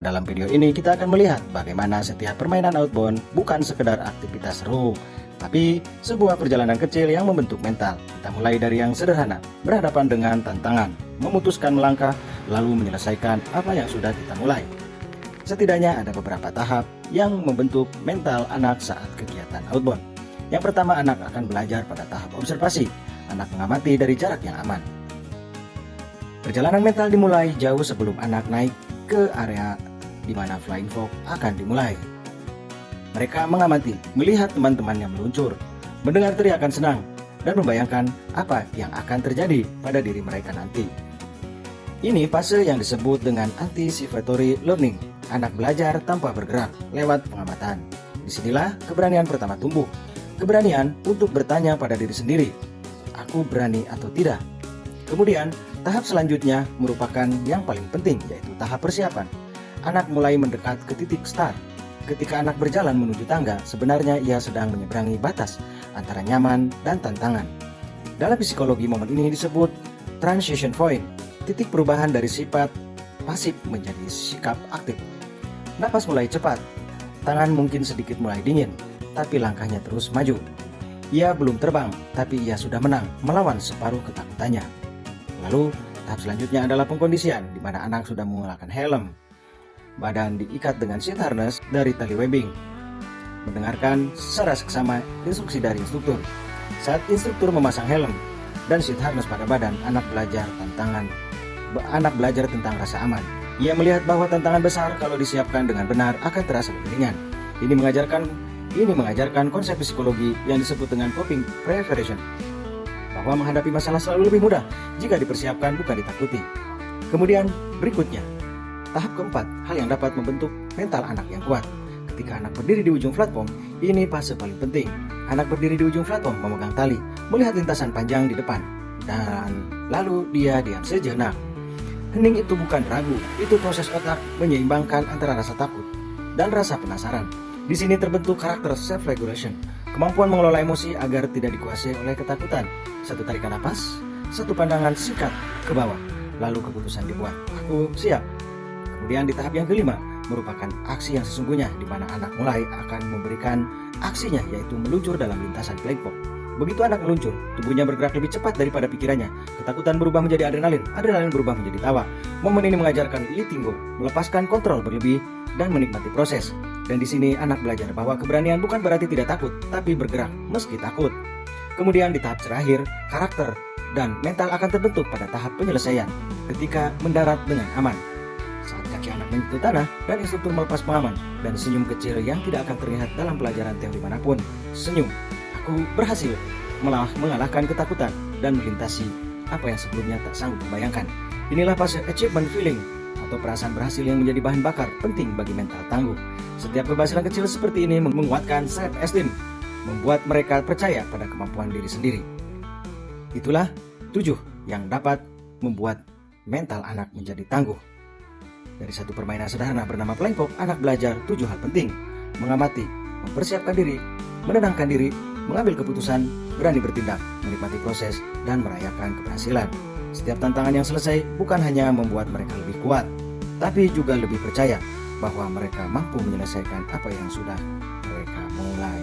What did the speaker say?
Dalam video ini kita akan melihat bagaimana setiap permainan outbound bukan sekedar aktivitas seru, tapi sebuah perjalanan kecil yang membentuk mental. Kita mulai dari yang sederhana, berhadapan dengan tantangan, memutuskan melangkah, lalu menyelesaikan apa yang sudah kita mulai. Setidaknya ada beberapa tahap yang membentuk mental anak saat kegiatan outbound. Yang pertama, anak akan belajar pada tahap observasi. Anak mengamati dari jarak yang aman. Perjalanan mental dimulai jauh sebelum anak naik ke area di mana flying fox akan dimulai. Mereka mengamati, melihat teman-temannya meluncur, mendengar teriakan senang, dan membayangkan apa yang akan terjadi pada diri mereka nanti. Ini fase yang disebut dengan anticipatory learning. Anak belajar tanpa bergerak lewat pengamatan. Disinilah keberanian pertama tumbuh. Keberanian untuk bertanya pada diri sendiri, aku berani atau tidak? Kemudian, tahap selanjutnya merupakan yang paling penting, yaitu tahap persiapan. Anak mulai mendekat ke titik start. Ketika anak berjalan menuju tangga, sebenarnya ia sedang menyeberangi batas antara nyaman dan tantangan. Dalam psikologi, momen ini disebut transition point, titik perubahan dari sifat pasif menjadi sikap aktif. Napas mulai cepat, tangan mungkin sedikit mulai dingin, tapi langkahnya terus maju. Ia belum terbang, tapi ia sudah menang melawan separuh ketakutannya. Lalu, tahap selanjutnya adalah pengkondisian, di mana anak sudah mengenakan helm. Badan diikat dengan seat harness dari tali webbing. Mendengarkan secara seksama instruksi dari instruktur. Saat instruktur memasang helm dan seat harness pada badan, anak belajar tentang rasa aman. Ia melihat bahwa tantangan besar kalau disiapkan dengan benar akan terasa lebih ringan. Ini mengajarkan konsep psikologi yang disebut dengan coping preparation, bahwa menghadapi masalah selalu lebih mudah jika dipersiapkan bukan ditakuti. Kemudian berikutnya, tahap keempat, hal yang dapat membentuk mental anak yang kuat. Ketika anak berdiri di ujung platform, ini fase paling penting. Anak berdiri di ujung platform memegang tali, melihat lintasan panjang di depan, dan lalu dia diam sejenak. Hening itu bukan ragu, itu proses otak menyeimbangkan antara rasa takut dan rasa penasaran. Di sini terbentuk karakter self-regulation, kemampuan mengelola emosi agar tidak dikuasai oleh ketakutan. Satu tarikan napas, satu pandangan singkat ke bawah, lalu keputusan dibuat. Aku siap. Kemudian di tahap yang kelima, merupakan aksi yang sesungguhnya, di mana anak mulai akan memberikan aksinya, yaitu meluncur dalam lintasan flying fox. Begitu anak meluncur, tubuhnya bergerak lebih cepat daripada pikirannya. Ketakutan berubah menjadi adrenalin, adrenalin berubah menjadi tawa. Momen ini mengajarkan letting go, melepaskan kontrol berlebih, dan menikmati proses. Dan di sini anak belajar bahwa keberanian bukan berarti tidak takut, tapi bergerak meski takut. Kemudian di tahap terakhir, karakter dan mental akan terbentuk pada tahap penyelesaian, ketika mendarat dengan aman. Saat kaki anak menyentuh tanah dan instruktur melepas pengaman, dan senyum kecil yang tidak akan terlihat dalam pelajaran teori manapun. Senyum, aku berhasil mengalahkan ketakutan dan melintasi apa yang sebelumnya tak sanggup membayangkan. Inilah fase achievement feeling, atau perasaan berhasil yang menjadi bahan bakar penting bagi mental tangguh. Setiap keberhasilan kecil seperti ini menguatkan self-esteem, membuat mereka percaya pada kemampuan diri sendiri. Itulah 7 yang dapat membuat mental anak menjadi tangguh. Dari satu permainan sederhana bernama flying fox, anak belajar 7 hal penting: mengamati, mempersiapkan diri, menenangkan diri, mengambil keputusan, berani bertindak, menikmati proses, dan merayakan keberhasilan. Setiap tantangan yang selesai bukan hanya membuat mereka lebih kuat, tapi juga lebih percaya bahwa mereka mampu menyelesaikan apa yang sudah mereka mulai.